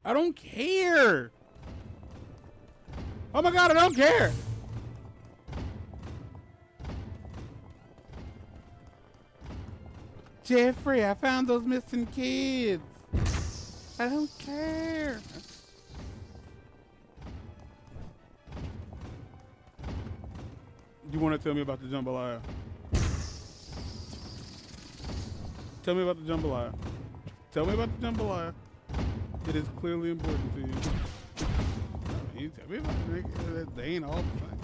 I don't care. Oh my god, I don't care. Jeffrey, I found those missing kids. I don't care. You want to tell me about the jambalaya? Tell me about the jambalaya. Tell me about the jambalaya. It is clearly important to you. You tell me about it. They ain't all the same.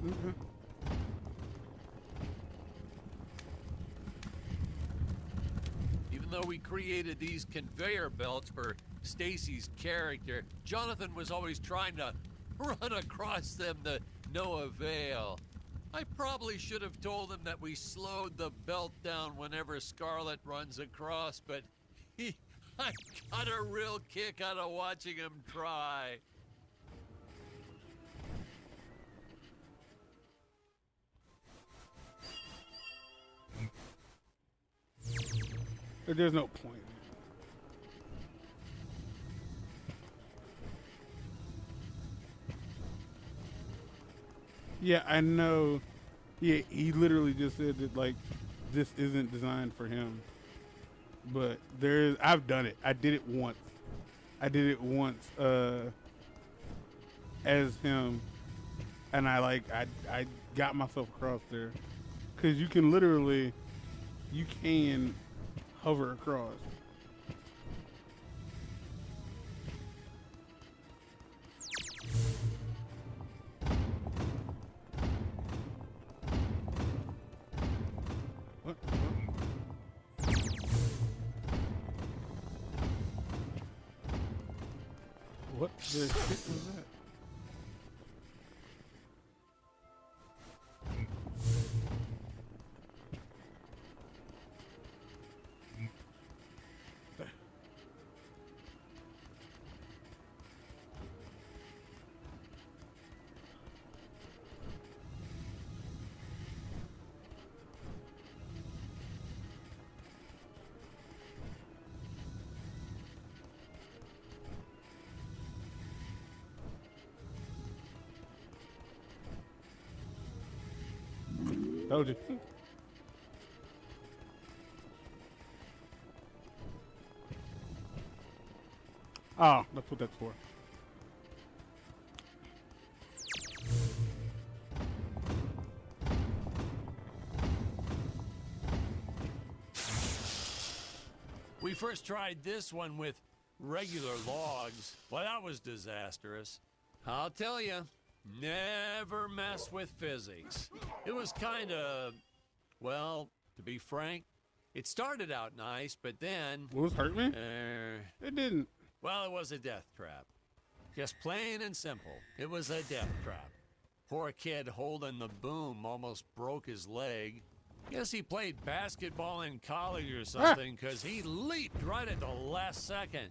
Okay. Even though we created these conveyor belts for Stacy's character, Jonathan was always trying to run across them to no avail. I probably should have told him that we slowed the belt down whenever Scarlet runs across, but I got a real kick out of watching him try. There's no point. Yeah, I know. Yeah, he literally just said that like this isn't designed for him. But there is. I've done it. I did it once. I did it once as him, and I got myself across there because you can literally hover across. What? What the shit was that? Told you. Oh, that's what that's for. We first tried this one with regular logs. Well, that was disastrous. I'll tell you, never mess with physics. It was kind of, well, to be frank, it started out nice, but then... Will this hurt me? It didn't. Well, it was a death trap. Just plain and simple. It was a death trap. Poor kid holding the boom almost broke his leg. Guess he played basketball in college or something, because he leaped right at the last second.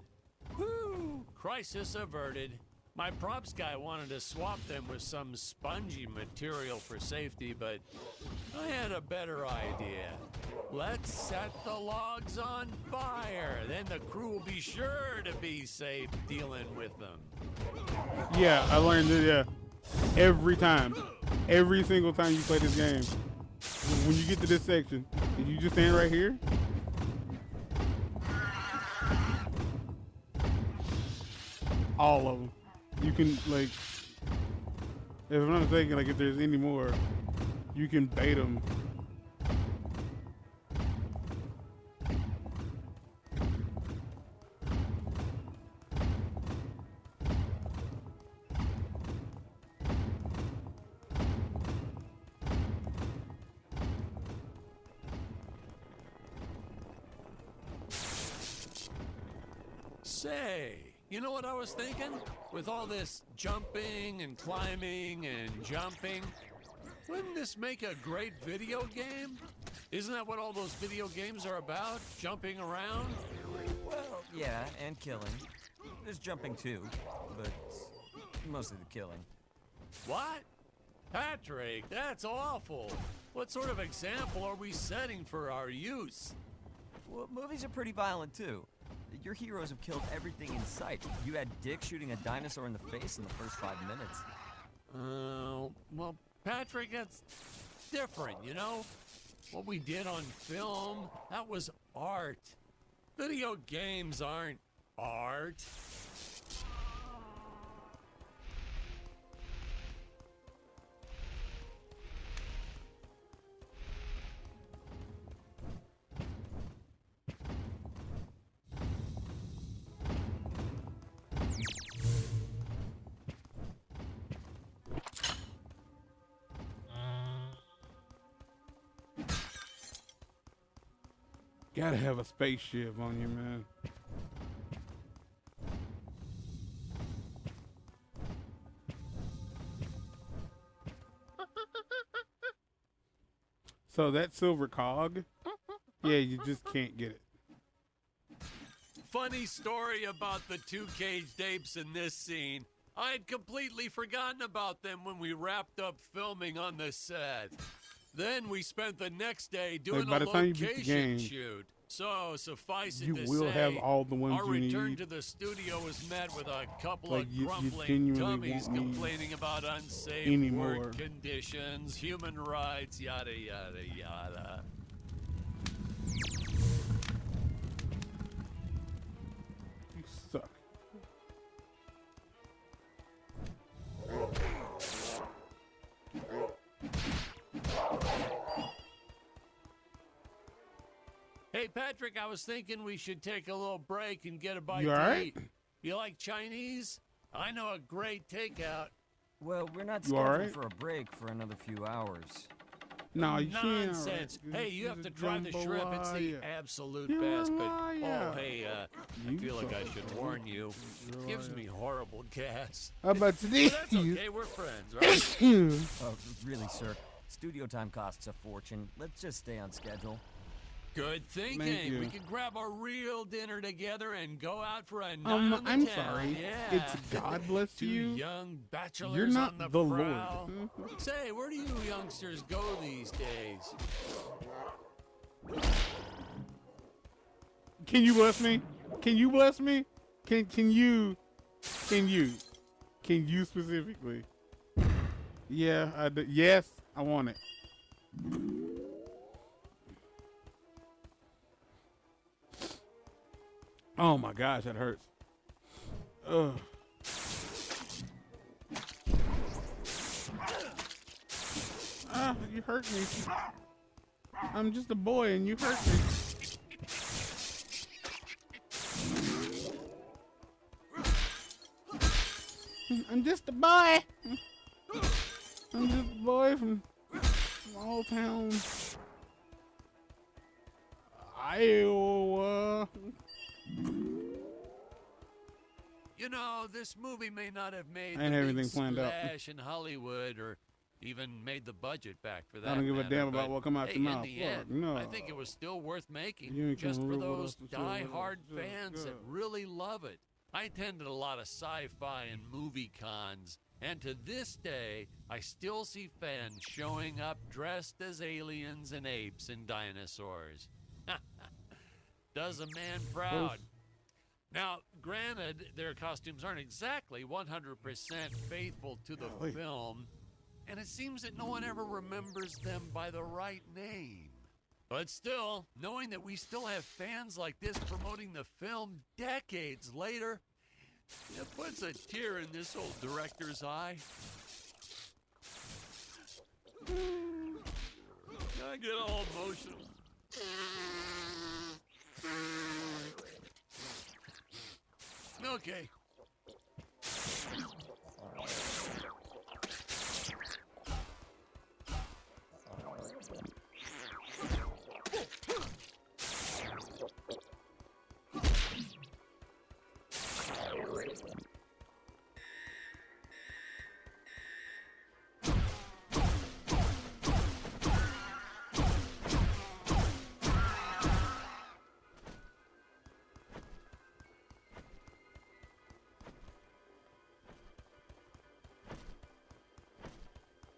Woo! Crisis averted. My props guy wanted to swap them with some spongy material for safety, but I had a better idea. Let's set the logs on fire. Then the crew will be sure to be safe dealing with them. Yeah, I learned it, yeah. Every time. Every single time you play this game. When you get to this section, and you just stand right here. All of them. You can, like, if I'm not mistaken, like, if there's any more, you can bait them. Say, you know what I was thinking? With all this jumping and climbing and jumping, wouldn't this make a great video game? Isn't that what all those video games are about? Jumping around? Well, yeah, and killing. There's jumping too, but mostly the killing. What? Patrick, that's awful. What sort of example are we setting for our youth? Well, movies are pretty violent too. Your heroes have killed everything in sight. You had Dick shooting a dinosaur in the face in the first 5 minutes. Well, Patrick, that's different, you know? What we did on film, that was art. Video games aren't art. Gotta have a spaceship on you, man. So that silver cog, yeah, you just can't get it. Funny story about the two caged apes in this scene. I'd completely forgotten about them when we wrapped up filming on the set. Then we spent the next day doing by a the time you beat the location game, shoot. So suffice it you to will say, have all the ones our you return need. to the studio was met with a couple Like, of you grumbling genuinely dummies won't need complaining about unsafe anymore. work conditions, human rights, yada, yada, yada. You suck. Hey, Patrick, I was thinking we should take a little break and get a bite You to alright? eat. You like Chinese? I know a great takeout. Well, we're not You scheduled alright? for a break for another few hours. No, you can't. Nonsense. Hey, you have to try the shrimp. It's the jambalaya. absolute You're a best. But, liar. oh, hey, I You feel like I suck. should warn you. You're a Gives liar. me horrible gas. How about today? But that's okay. We're friends, right? Oh, really, sir. Studio time costs a fortune. Let's just stay on schedule. Good Thank thinking. you. We could grab a real dinner together and go out for a night on the I'm town. sorry. Yeah. It's God bless Two you. young bachelors You're not on the, the Lord. prowl. Say, where do you youngsters go these days? Can you bless me? Can you bless me? Can you specifically? Yeah, I do. Yes, I want it. Oh my gosh, that hurts. Ugh. Ah, you hurt me. I'm just a boy and you hurt me. I'm just a boy. I'm just a boy from small town Iowa. You know, this movie may not have made I ain't the have big anything planned out. splash in Hollywood or even made the budget back for that. I don't give a matter, damn about but, what come out hey, your mouth. In the Fuck, end, no. I think it was still worth making You ain't just gonna for rule with those us and shit with us. die-hard Just fans that go. really love it. I attended a lot of sci-fi and movie cons, and to this day, I still see fans showing up dressed as aliens and apes and dinosaurs. Does a man proud. Now, granted, their costumes aren't exactly 100% faithful to the Golly. film, and it seems that no one ever remembers them by the right name. But still, knowing that we still have fans like this promoting the film decades later, it puts a tear in this old director's eye. I get all emotional. Okay.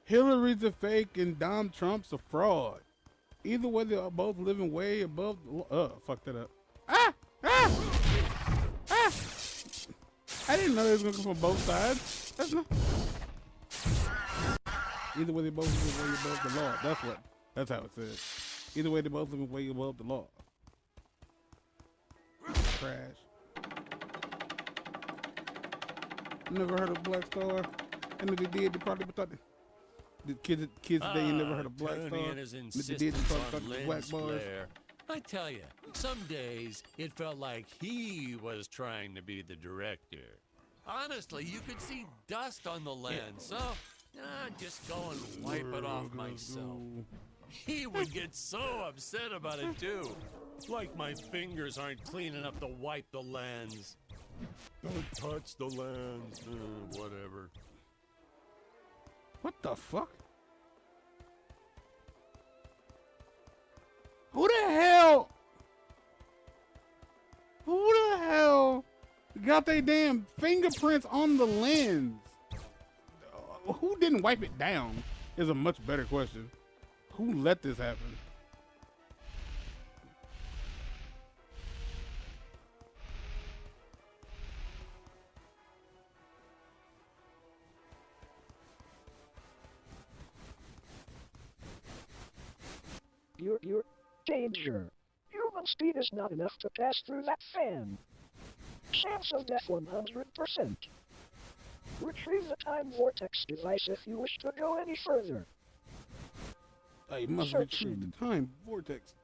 Hillary's a fake and Donald Trump's a fraud. Either way, they're both living way above. Fuck that up. Ah! Ah! Ah! I didn't know they was gonna come from both sides. That's not. Either way, they both living way above the law. That's how it says. Either way, they both living way above the law. Trash. Never heard of Black Star. And if they did, they probably thought the kids today ain't never heard of Black Tony Star. and his And if they did, they insistence probably on thought the black lens bars. flare. I tell you, some days it felt like he was trying to be the director. Honestly, you could see dust on the lens, so just go and wipe it off myself. He would get so upset about it too. Like my fingers aren't clean enough to wipe the lens. Don't touch the lens, whatever. What the fuck? Who the hell got they damn fingerprints on the lens? Who didn't wipe it down is a much better question. Who let this happen? Your danger. Human speed is not enough to pass through that fan. Chance of death 100%. Retrieve the time vortex device if you wish to go any further. I must retrieve the time vortex.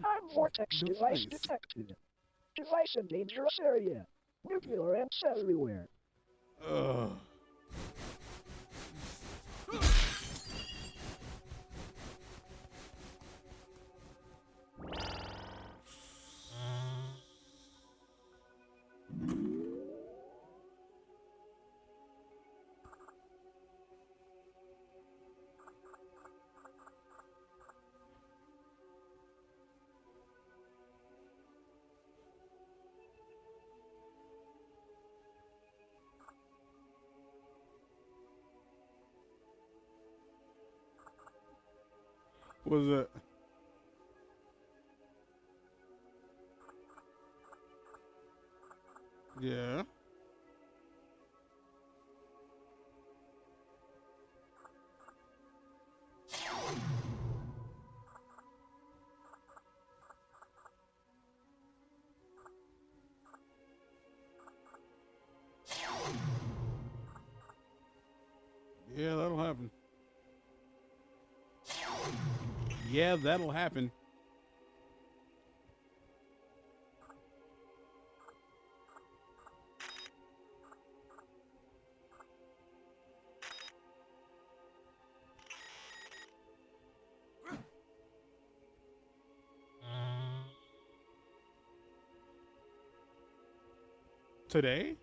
Time vortex device detected. Device in dangerous area. Nuclear amps everywhere. Ugh. What was that? Yeah. Yeah, that'll happen. Yeah, that'll happen. Today?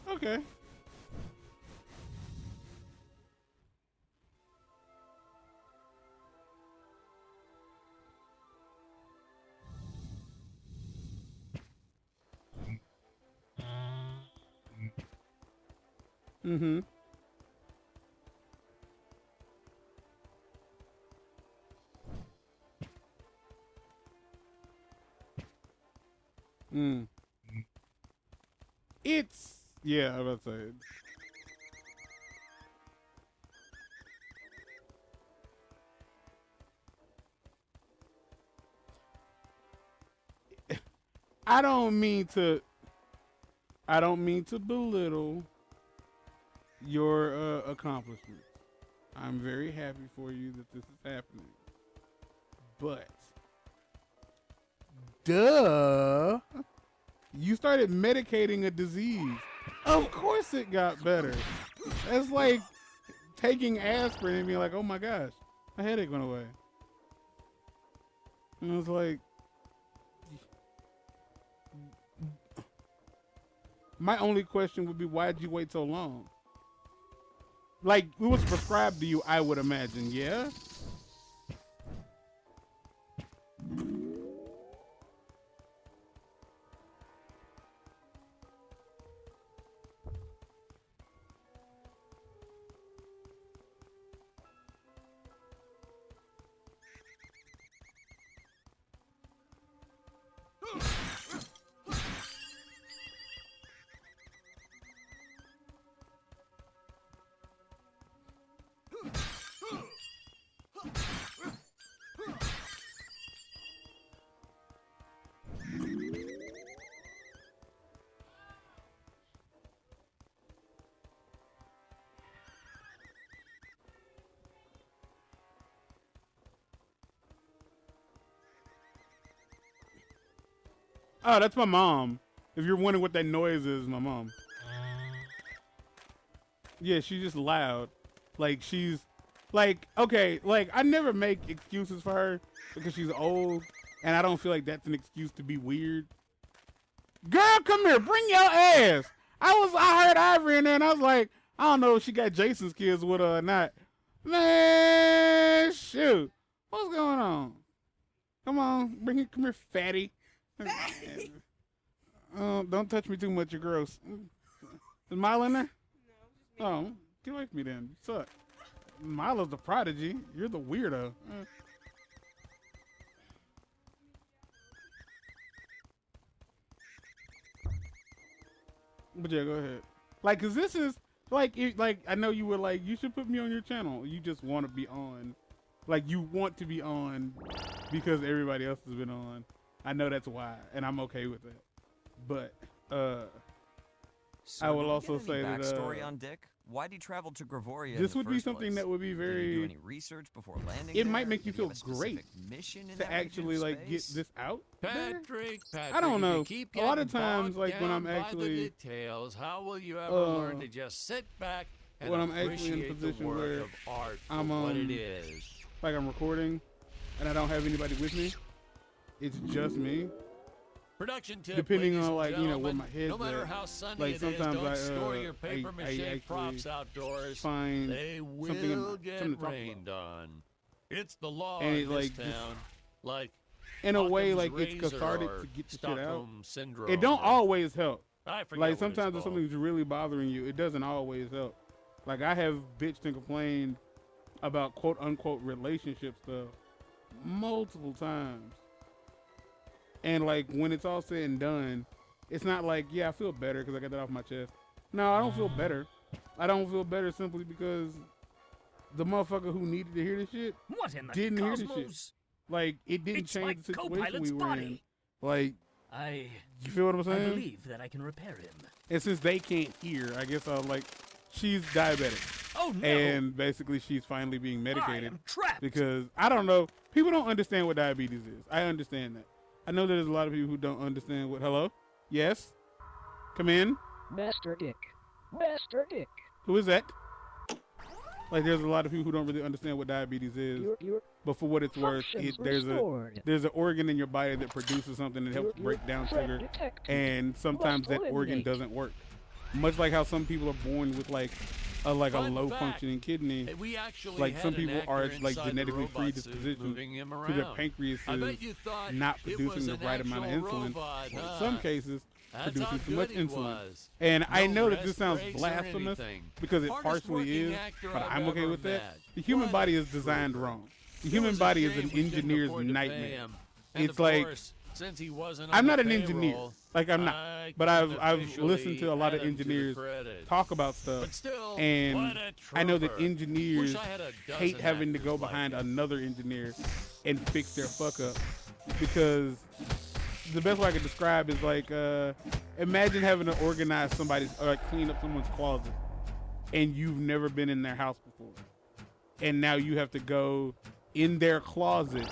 Okay. Mm-hmm. Mm. It's yeah, I was about to say it. I don't mean to belittle your accomplishments. I'm very happy for you that this is happening. But duh, you started medicating a disease. Of course it got better. That's like taking aspirin and being like, oh my gosh, my headache went away. And I was like, my only question would be, why'd you wait so long? Like, it was prescribed to you, I would imagine, yeah? Oh, that's my mom. If you're wondering what that noise is, my mom. Yeah, she's just loud. Like, she's, like, okay, like, I never make excuses for her because she's old, and I don't feel like that's an excuse to be weird. Girl, come here, bring your ass. I heard Ivory in there, and I was like, I don't know if she got Jason's kids with her or not. Man, shoot. What's going on? Come on, come here, fatty. Don't touch me too much, you're gross. Is Milo in there? No. Oh, get away from me then. You suck. Milo's the prodigy. You're the weirdo. But yeah, go ahead. Like, cause this is like, I know you were like, you should put me on your channel. You just want to be on, like, you want to be on because everybody else has been on. I know that's why, and I'm okay with that. But So I will do we also get any say that backstory on Dick. Why'd he travel to Gravoria? this in would the be first something place? that would be Did he do very. any research before landing? It might there? make you Did he have feel a great specific mission in to that region actually of like get space? this out there. Patrick, I don't if know. you keep A lot of getting times, bogged like, when I'm down by actually, the details, how will you ever learn to just sit back and when I'm actually in a appreciate the position work where of art for I'm what it is? like I'm recording and I don't have anybody with me. It's just me. Production tip, Depending ladies on, and like, you know, where gentlemen, my head's no matter at. how sunny Like, it is, sometimes don't I, store your paper I mache actually props outdoors. find They something in will something get to talk about. rained on. It's the law And in it, this like, just- town. Like In a way, Occam's like, it's razor cathartic or to get the shit out. Stockholm syndrome. It don't or- always help. I forget Like, what it's sometimes if called. something's really bothering you, it doesn't always help. Like, I have bitched and complained about quote unquote relationship stuff multiple times. And like, when it's all said and done, it's not like, yeah, I feel better because I got that off my chest. No, I don't feel better. I don't feel better simply because the motherfucker who needed to hear this shit What in the didn't hear cosmos? the shit. Like, it didn't It's my change the situation co-pilot's we were in. body. Like, I you feel what I'm I saying? believe that I can repair him. And since they can't hear, I guess I'll like, she's diabetic. Oh no! And basically she's finally being I medicated am trapped. because I don't know. People don't understand what diabetes is. I understand that. I know there's a lot of people who don't understand what, hello? Yes? Come in? Master Dick. Master Dick. Who is that? Like, there's a lot of people who don't really understand what diabetes is. Your But for what it's worth, functions there's restored. an organ in your body that produces something that helps Your break down threat sugar, detected. and sometimes that Must organ eliminate. doesn't work. Much like how some people are born with like a Fun low fact, functioning kidney. we actually Like, had some an people are actor like inside the genetically robot suit predispositioned moving him to their around. pancreas I bet you thought not it producing was the an right amount of actual insulin, robot, or in huh? some cases That's producing how too much good he insulin. was. And I No know that rest this sounds breaks or blasphemous anything. because it Hardest partially working is, actor but I've I'm okay ever with that. met. The human What body a is designed trooper. wrong. The It human was a body is shame an we couldn't engineer's afford to pay nightmare. him. And It's of like, course, since he wasn't I'm on not the an engineer. payroll, Like, I'm not. I But couldn't I've listened to a lot of officially add him to the engineers credits. talk about stuff. But still, And what a I know that trooper. engineers Wish I had a dozen hate having to actors go like behind him. another engineer and fix their fuck up, because the best way I could describe is like, imagine having to organize somebody's or like clean up someone's closet, and you've never been in their house before, and now you have to go in their closet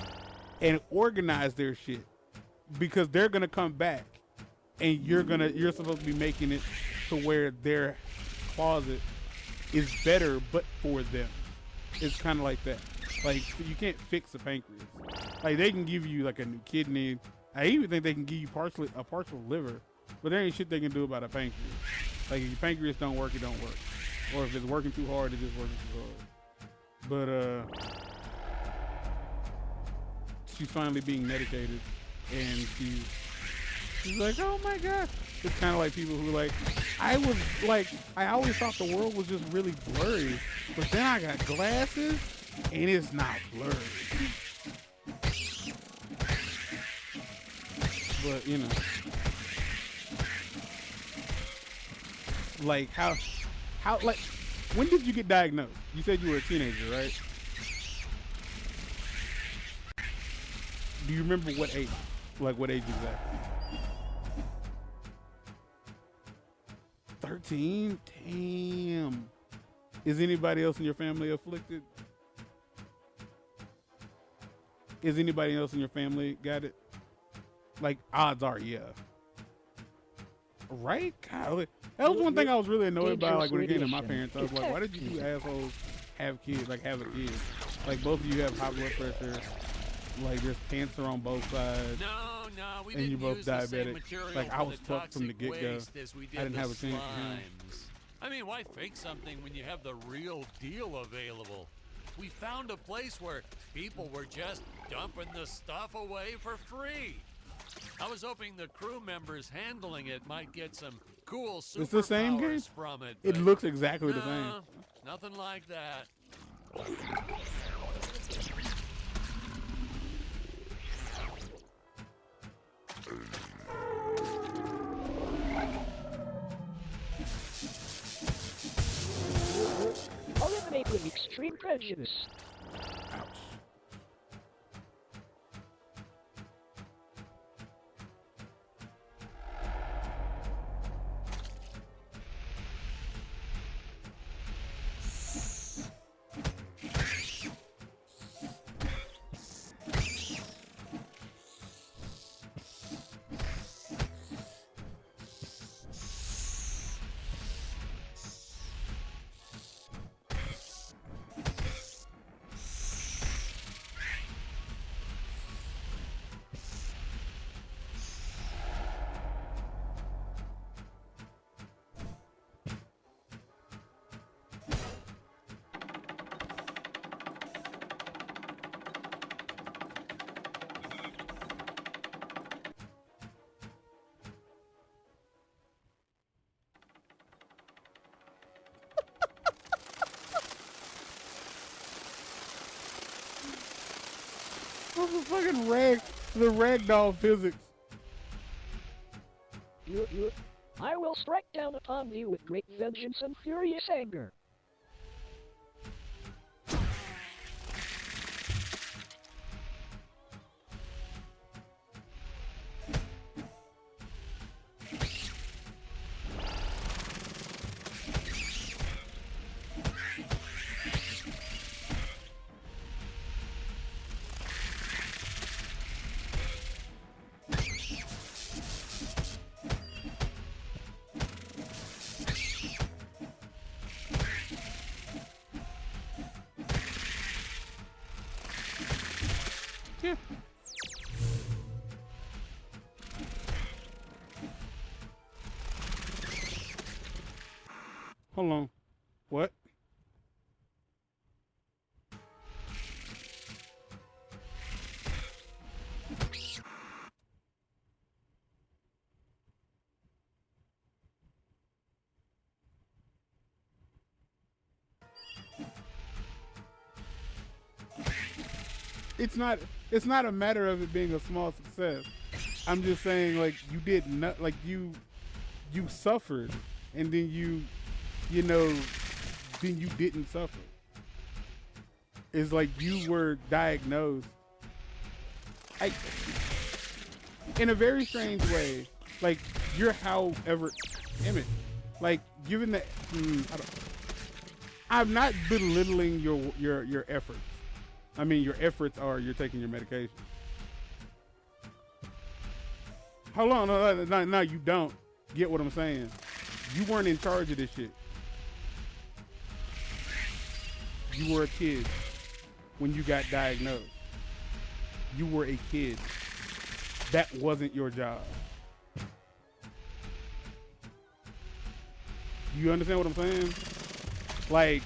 and organize their shit because they're gonna come back, and you're supposed to be making it to where their closet is better, but for them. It's kind of like that. Like, you can't fix a pancreas. Like, they can give you like a new kidney. I even think they can give you a partial liver, but there ain't shit they can do about a pancreas. Like, if your pancreas don't work, it don't work. Or if it's working too hard, it's just working too hard. But she's finally being medicated, and she's like, oh my god. It's kind of like people who like, I always thought the world was just really blurry, but then I got glasses and it's not blurry. But you know, like how like, when did you get diagnosed? You said you were a teenager, right? Do you remember what age? Like, what age exactly? 13? Damn. Is anybody else in your family afflicted? Is anybody else in your family got it? Like, odds are, yeah. Right? God, that was one thing I was really annoyed by, like, when it came to my parents. I was like, why did you two assholes have kids, like, have a kid? Like, both of you have high blood pressure. Like, there's cancer on both sides. No, we and didn't you're both use the same diabetic. material Like, I for was the fucked from the toxic get-go. waste as we did I didn't the have a chance. slimes. I mean, why fake something when you have the real deal available? We found a place where people were just dumping the stuff away for free. I was hoping the crew members handling it might get some cool It's the same game? superpowers from it. It but looks exactly the no, same. nothing like that. Eliminating extreme prejudice. Ouch. What's the fucking the ragdoll physics? I will strike down upon thee with great vengeance and furious anger. Yeah. Hold on. What? It's not a matter of it being a small success. I'm just saying, like, you did not, like, you suffered, and then then you didn't suffer. It's like you were diagnosed, like, in a very strange way. Like, you're however, damn it, like, given that, I'm not belittling your efforts. I mean, your efforts are you're taking your medication. Hold on, no, you don't get what I'm saying. You weren't in charge of this shit. You were a kid when you got diagnosed. You were a kid. That wasn't your job. You understand what I'm saying? Like,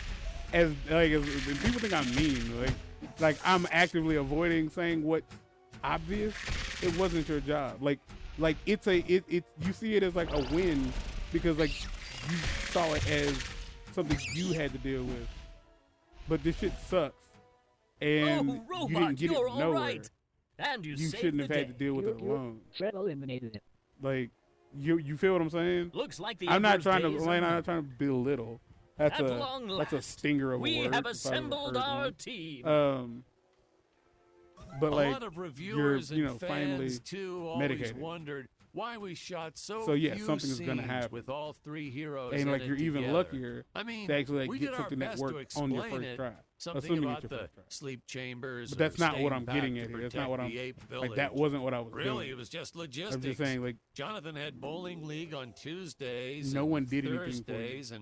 as people think I'm mean, like I'm actively avoiding saying what's obvious. It wasn't your job. Like it's you see it as like a win because like you saw it as something you had to deal with. But this shit sucks, and robot, you didn't get you're it all nowhere. right. And you shouldn't have had to deal with it alone. Fred eliminated it. Like you feel what I'm saying? Looks like the I'm not Emperor's trying to days I'm are not trying to belittle. That's At long that's a last, stinger of a we word. have if I've ever assembled heard our one. team. But A like lot of reviewers you're, and finally fans too always medicated. wondered why we shot So, yeah, few something is gonna scenes happen. with all 3 heroes And in like it you're even together. luckier I mean, to actually like we get did our something that best to worked on your explain first it. try. Something Assuming about it's your the first try. sleep chambers. But that's or not what I'm staying getting back at to here. That's not what protect I'm the ape like. That village. wasn't what I was Really, doing. it was just logistics. I'm just saying, like, Jonathan had bowling league on Tuesdays. No and one did anything for you. Thursdays,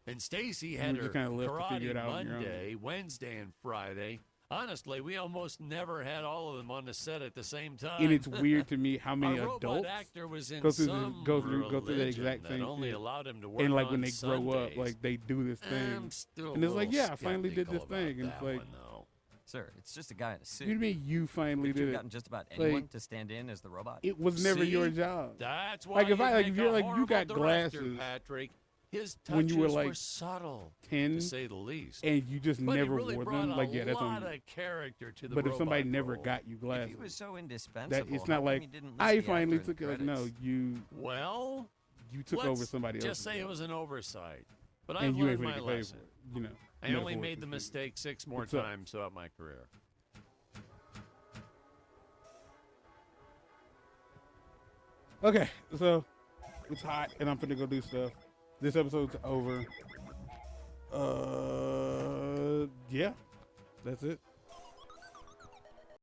and Stacy You had just her kinda left to figure karate it out on your own. Monday, Wednesday, and Friday. Honestly, we almost never had all of them on the set at the same time. And it's weird to me how many Our robot adults actor was in go through some go through the religion exact that same only shit. allowed him to work And like on when they grow up, Sundays. like they do this I'm thing. still And a it's like, little yeah, I finally did this skeptical thing. And about it's like, that one, though. Sir, it's just a guy in a suit. you mean you finally Could you did have it? gotten just about anyone Like, to stand in as the robot? It was never See? your job. That's why Like, if you I- like, make if you're a like, you horrible got director, glasses Patrick. His when you were, touches like, were subtle, 10 to say the least. and you just But he never really wore brought them. a Like, yeah, that's lot on you. of character to the But if somebody robot never role. got you If glasses, he was so indispensable, that it's how not come like he didn't list I the finally actor in took the it. Like, no, credits? Well, you took let's over somebody else. just say it was an oversight. But and I've you ain't learned gonna my get paid lesson. for it. You know, I only metaphorically made the speaking. mistake 6 more What's up? times throughout my career. Okay, so it's hot, and I'm finna go do stuff. This episode's over. Yeah, that's it.